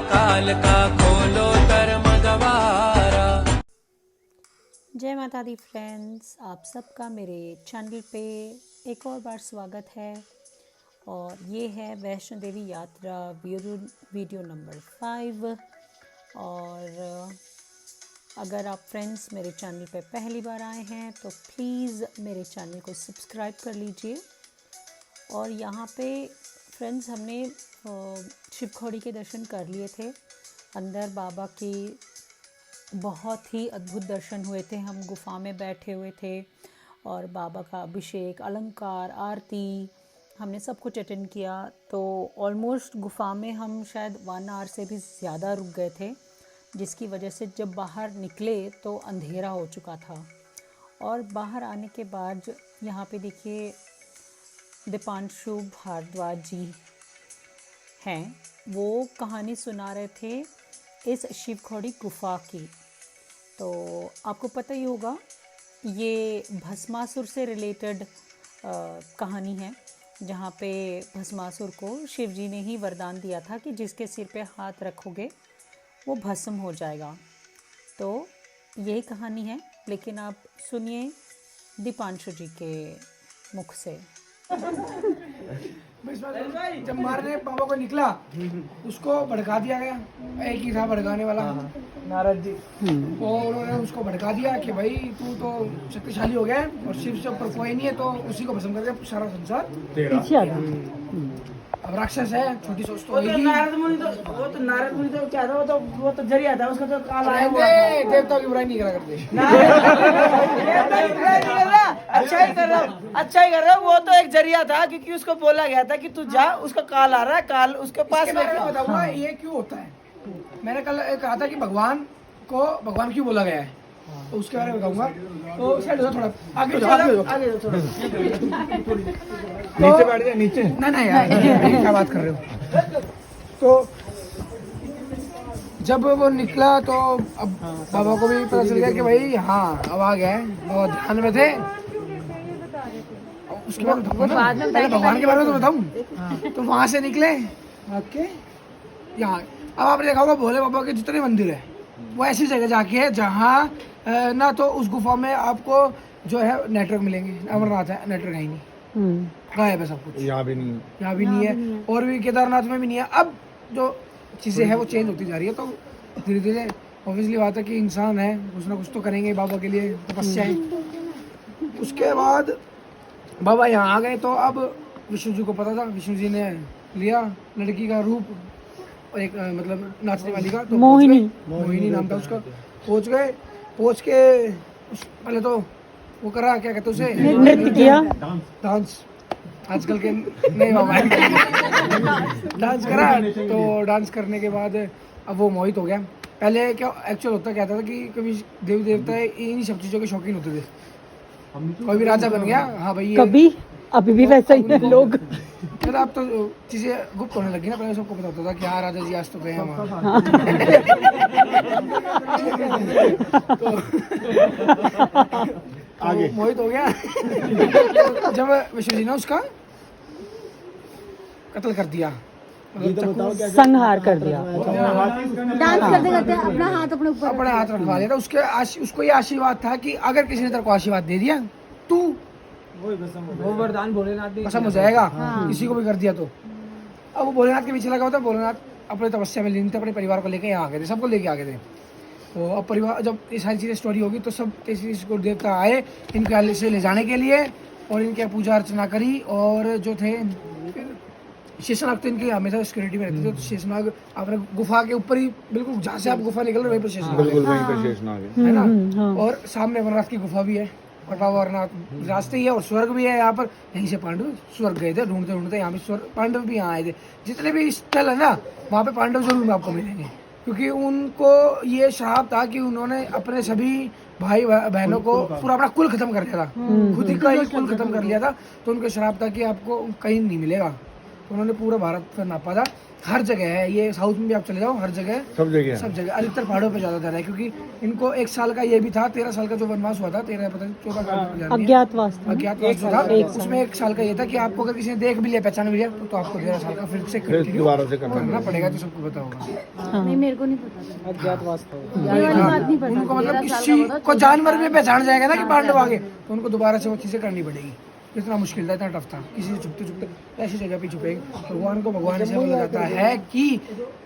काल का खोलो धर्म द्वारा। जय माता दी फ्रेंड्स, आप सबका मेरे चैनल पे एक और बार स्वागत है। और ये है वैष्णो देवी यात्रा वीडियो नंबर 5। और अगर आप फ्रेंड्स मेरे चैनल पे पहली बार आए हैं तो प्लीज़ मेरे चैनल को सब्सक्राइब कर लीजिए। और यहाँ पे फ्रेंड्स हमने शिवखोड़ी के दर्शन कर लिए थे। अंदर बाबा की बहुत ही अद्भुत दर्शन हुए थे। हम गुफा में बैठे हुए थे और बाबा का अभिषेक, अलंकार, आरती हमने सब कुछ अटेंड किया। तो ऑलमोस्ट गुफा में हम शायद 1 आवर से भी ज़्यादा रुक गए थे, जिसकी वजह से जब बाहर निकले तो अंधेरा हो चुका था। और बाहर आने के बाद यहाँ पे देखिए दीपांशु भारद्वाज जी हैं, वो कहानी सुना रहे थे इस शिवखोड़ी गुफा की। तो आपको पता ही होगा ये भस्मासुर से रिलेटेड कहानी है, जहाँ पे भस्मासुर को शिव जी ने ही वरदान दिया था कि जिसके सिर पे हाथ रखोगे वो भस्म हो जाएगा। तो यही कहानी है, लेकिन आप सुनिए दीपांशु जी के मुख से। जब मारने बाबा को निकला उसको भड़का दिया गया। एक ही था भड़काने वाला, नारद जी। और उन्होंने उसको भड़का दिया कि भाई तू तो शक्तिशाली हो गया है और शिव से ऊपर कोई नहीं है, तो उसी को भस्म करके सारा संसार तेरा। अब राक्षस है, छोटी सोच तो होगी। नारद मुनि तो क्या था, वो तो जरिया था, उसका तो काल आया हुआ रहने दे, देवताओं की बुराई नहीं करा करते। अच्छा ही कर रहा। वो तो एक जरिया था, क्योंकि उसको बोला गया था कि तू जा, उसका काल आ रहा है, काल उसके पास में बताऊंगा ये क्यों होता है। मैंने कल कहा था कि भगवान क्यों बोला गया है, तो उसके बारे में बताऊंगा। तो थोड़ा आगे थोड़ा नीचे बैठ जाए, नीचे ना यार क्या बात कर रहे हो। तो जब वो निकला तो अब बाबा को भी पता चल गया कि भाई हाँ अब आ गया है, बहुत ध्यान में थे। उसके बाद पहले भगवान के बारे में तो बताऊं। तो वहां से निकले ओके यहाँ। अब आपने देखा होगा भोले बाबा के जितने मंदिर है वो ऐसी जगह जाके है जहाँ ना तो उस गुफा में आपको जो है नेटवर्क मिलेंगे। अमरनाथ है नेटवर्क है ही नहीं, गायब है सब कुछ। यहाँ भी नहीं है और भी केदारनाथ में भी नहीं है। अब जो चीज़ें हैं वो चेंज होती जा रही है, तो धीरे धीरे ऑब्वियसली बात है कि इंसान है, कुछ ना कुछ तो करेंगे बाबा के लिए, तपस्याएं। उसके बाद बाबा यहाँ आ गए तो अब विष्णु जी को पता था, विष्णु जी ने लिया लड़की का रूप, एक मतलब नाचने वाली का, तो मोहिनी नाम था उसका। पहुंच के पहले तो वो करा, क्या कहते उसे, नृत्य किया, डांस। आजकल के नहीं बाबा डांस करा। तो डांस करने के बाद अब वो मोहित हो गया। पहले क्या एक्चुअल होता क्या था कि कभी देवी देवता इन सब चीज़ों के शौकीन होते थे। कोई भी राजा बन गया, हाँ भाई कभी अभी भी वैसा ही है लोग। फिर अब तो चीजें गुप्त होने लगी ना, पहले सबको पता होता था कि हाँ राजा जी आज तो गए हैं वहाँ। तो आगे मोहित हो गया। जब विष्णु जी ने उसका कत्ल कर दिया, संहार कर दिया, डांस करते करते अपना हाथ अपने हाथ रखवा लिया था। उसको ये आशीर्वाद था कि अगर किसी ने तेरे को आशीर्वाद दे दिया तू वो वरदान भोलेनाथ ने खत्म हो जाएगा। किसी को भी कर दिया तो। अब वो भोलेनाथ के पीछे लगा होता। भोलेनाथ अपने तपस्या में लीन थे, अपने परिवार को लेके यहाँ आ गए थे, सबको लेके आ गए थे। तो अब परिवार जब ये सारी चीज़ें स्टोरी होगी तो सब 33 गुरु देवता आए इनके से ले जाने के लिए, और इनके पूजा अर्चना करी। और जो थे शेषनाग तो इनकी हमेशा सिक्योरिटी में रहते थे। तो शेषनाग आपने गुफा के ऊपर ही, बिल्कुल जहाँ से आप गुफा निकल रहे वहीं पर शेषनाग है ना। और सामने अमरनाथ की गुफा भी है और बाबा अमरनाथ रास्ते ही है, और स्वर्ग भी है यहाँ पर। यहीं से पांडव स्वर्ग गए थे ढूंढते ढूंढते, यहाँ पे पांडव भी यहाँ आए थे। जितने भी स्थल है ना वहाँ पे पांडव जरूर आपको मिलेंगे, क्योंकि उनको ये श्राप था कि उन्होंने अपने सभी भाई बहनों को पूरा अपना कुल खत्म कर लिया था, खुद ही का ही कुल खत्म कर लिया था। तो उनका श्राप था कि आपको कहीं नहीं मिलेगा। तो उन्होंने पूरा भारत का नापा था। हर जगह है ये, साउथ में भी आप चले जाओ, हर जगह सब जगह सब जगह अधिकतर पहाड़ों पे ज़्यादातर है, क्योंकि इनको 1 साल का ये भी था, 13 साल का जो वनवास हुआ था, 13 पता नहीं 14 साल का अज्ञातवास था। अज्ञातवास जो था, उसमें 1 साल का ये था कि आपको अगर किसी ने देख भी लिया, पहचान भी लिया, तो आपको 13 साल का फिर से कंटिन्यू दोबारा से करना पड़ेगा। तो सबको पता होगा। नहीं मेरे को नहीं पता था। अज्ञातवास था। ये वाली बात नहीं पता। उनको मतलब किसी को जानवर भी पहचान जाएगा ना कि पांडव आगे, तो उनको दोबारा से वो चीज़ें करनी पड़ेगी। इतना मुश्किल था, इतना टफ था। किसी से छुपते छुपते ऐसी जगह पे छुपेंगे। भगवान को भगवान से बोला जाता है कि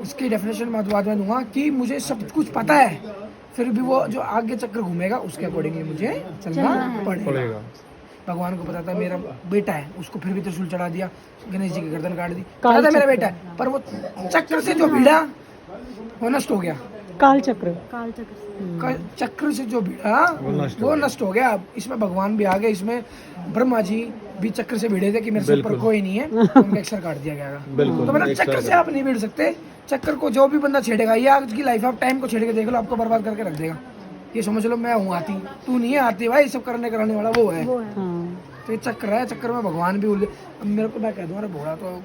इसकी डेफिनेशन मैं बाद में दूंगा कि मुझे सब कुछ पता है, फिर भी वो जो आगे चक्र घूमेगा उसके अकॉर्डिंगली मुझे चलना पड़ेगा। भगवान को पता था मेरा बेटा है, उसको फिर भी त्रिशूल चढ़ा दिया, गणेश जी की गर्दन काट दी, पता था मेरा बेटा है, पर वो चक्र से जो भिड़ा वो नष्ट हो गया। काल चक्र। काल चक्र से। चक्र से जो भिड़ा वो नष्ट हो गया। अब इसमें भगवान भी आ गए, इसमें ब्रह्मा जी भी चक्र से भिड़े थे कि मेरे से ऊपर कोई नहीं है, तो उनका अक्षर काट दिया गया। तो मतलब चक्र से आप नहीं भिड़ सकते। चक्र को जो भी बंदा छेड़ेगा, ये आज की लाइफ आप टाइम को छेड़ के देख लो, आपको बर्बाद करके रख देगा। ये समझ लो मैं हूँ आती, तू नहीं है आती भाई, सब करने कराने वाला वो है। तो ये चक्र है, चक्कर में भगवान भी उल्ले। अब मेरे को मैं कह दूँ अरे भोला तो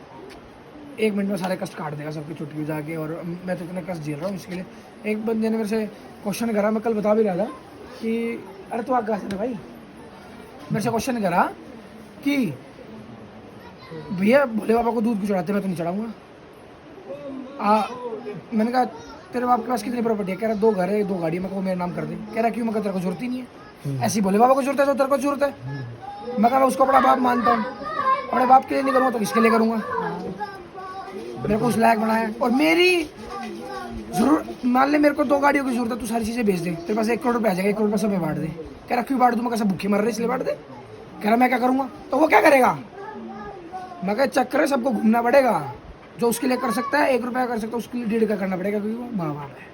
1 मिनट में सारे कष्ट काट देगा सबकी चुटकी जाके, और मैं तो इतने कष्ट झेल रहा हूँ इसके लिए। एक बंदे ने मेरे से क्वेश्चन करा, मैं कल बता भी रहा था कि अरे तो आप कहाँ से भाई, मेरे से क्वेश्चन करा कि भैया भोले बाबा को दूध क्यों चढ़ाते, मैं तो नहीं चढ़ाऊँगा। मैंने कहा तेरे बाप के पास कितनी प्रॉपर्टी है? कह रहा 2 घर है, 2 गाड़ी, मैं को मेरे नाम कर दे। कह रहा क्यों? मैं तेरे को जरूरत ही नहीं है, ऐसी भोले बाबा को जरूरत है तो तेरे को जरूरत है। मैं कहा उसको अपना बाप मानता हूँ, अपने बाप के लिए नहीं करूँगा तो किसके लिए करूँगा? मेरे को उस लायक बनाया, और मेरी जरूर मान ले मेरे को 2 गाड़ियों की जरूरत है, तू सारी चीज़ें बेच दे, तेरे पास 1 करोड़ रुपये आ जाएगा, 1 करोड़ रुपये सब में बांट दे। कह रहा क्यों बांट दूँ? मैं कैसा भूखे मर रहे इसलिए बांट दे। कह रहा मैं क्या करूँगा? तो वो क्या करेगा? मैं कहा चक्कर है, सबको घूमना पड़ेगा। जो उसके लिए कर सकता है 1 रुपया कर सकता है, उसके लिए 1.5 का करना पड़ेगा, क्योंकि वो माँ बाप है।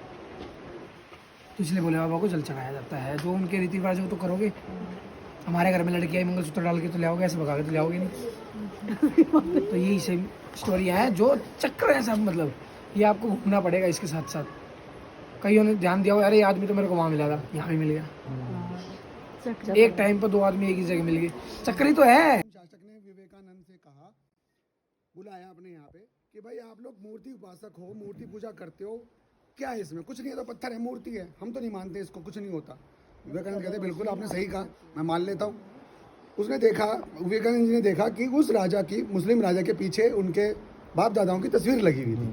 तो इसलिए भोले बाबा को जल चढ़ाया जाता है। जो उनके रीति रिवाज है वो तो करोगे। हमारे घर में लड़की आई, मंगलसूत्र डाल के तो ले आओगे, ऐसे भगा के तो ले आओगे नहीं। तो यही सेम स्टोरी है, जो चक्र है सब, मतलब ये आपको घूमना पड़ेगा इसके साथ साथ। कईयों ने ध्यान दिया हो, अरे आदमी तो मेरे को वहाँ मिला था, यहाँ भी मिल गया। एक टाइम पर 2 आदमी एक ही जगह मिल गए, चक्र ही तो है। शासक ने विवेकानंद से कहा, बुलाया अपने यहाँ पे कि भाई आप लोग मूर्ति उपासक हो, मूर्ति पूजा करते हो, क्या है इसमें? कुछ नहीं है, तो पत्थर है, मूर्ति है, हम तो नहीं मानते इसको, कुछ नहीं होता। विवेकानंद कहते बिल्कुल आपने सही कहा, मैं मान लेता हूँ। उसने देखा, विवेकानंद जी ने देखा कि उस राजा की, मुस्लिम राजा के पीछे उनके बाप दादाओं की तस्वीर लगी हुई थी।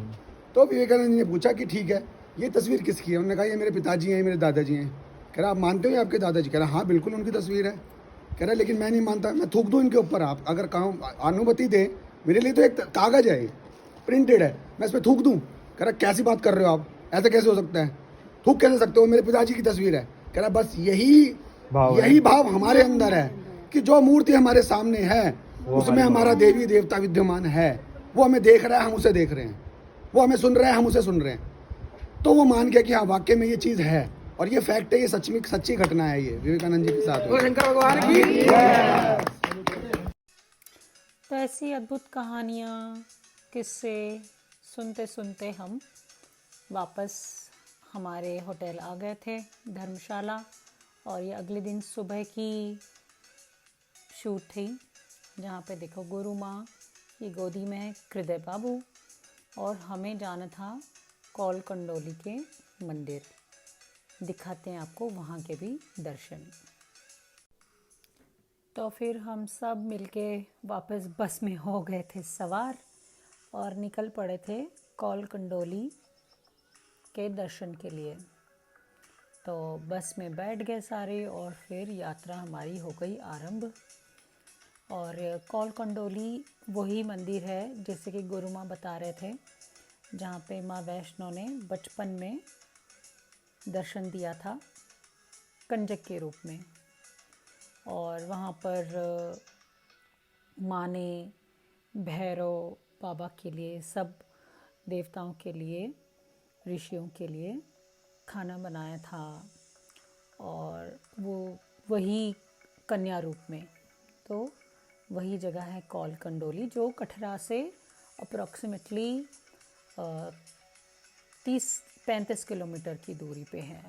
तो विवेकानंद जी ने पूछा कि ठीक है, ये तस्वीर किसकी है? उन्होंने कहा ये मेरे पिताजी हैं, मेरे दादाजी हैं। कह रहा आप मानते हो ये आपके दादाजी? कह रहा हाँ बिल्कुल उनकी तस्वीर है। कह रहा लेकिन मैं नहीं मानता, मैं थूक दूँ इनके ऊपर? आप अगर कहो अनुमति दें, मेरे लिए तो एक कागज़ है, प्रिंटेड है, मैं इस पर थूक दूँ? कह रहा कैसी बात कर रहे हो आप, ऐसा कैसे हो सकता है, थूक कैसे सकते हो, मेरे पिताजी की तस्वीर है। कह रहा बस यही भाव हमारे अंदर है कि जो मूर्ति हमारे सामने है उसमें हमारा देवी देवता विद्यमान है। वो हमें देख रहा है, हम उसे देख रहे हैं, वो हमें सुन रहा है, हम उसे सुन रहे हैं। तो वो मान गया कि हाँ वाकई में ये चीज़ है, और ये फैक्ट है, ये सच में सच्ची घटना है, ये विवेकानंद जी के साथ। शंकर भगवान की। तो ऐसी अद्भुत कहानियाँ, किस्से सुनते सुनते हम वापस हमारे होटल आ गए थे, धर्मशाला। और ये अगले दिन सुबह की शूट थी, जहाँ पे देखो गुरु माँ ये गोदी में है, हृदय बाबू, और हमें जाना था कौल कंडोली के मंदिर। दिखाते हैं आपको वहाँ के भी दर्शन। तो फिर हम सब मिलके वापस बस में हो गए थे सवार, और निकल पड़े थे कौल कंडोली के दर्शन के लिए। तो बस में बैठ गए सारे, और फिर यात्रा हमारी हो गई आरंभ। और कौल कंडोली वही मंदिर है, जैसे कि गुरु माँ बता रहे थे, जहाँ पे माँ वैष्णो ने बचपन में दर्शन दिया था कंजक के रूप में। और वहाँ पर माँ ने भैरव बाबा के लिए, सब देवताओं के लिए, ऋषियों के लिए खाना बनाया था, और वो वही कन्या रूप में। तो वही जगह है कौल कंडोली, जो कटरा से अप्रॉक्सीमेटली 30-35 किलोमीटर की दूरी पे है।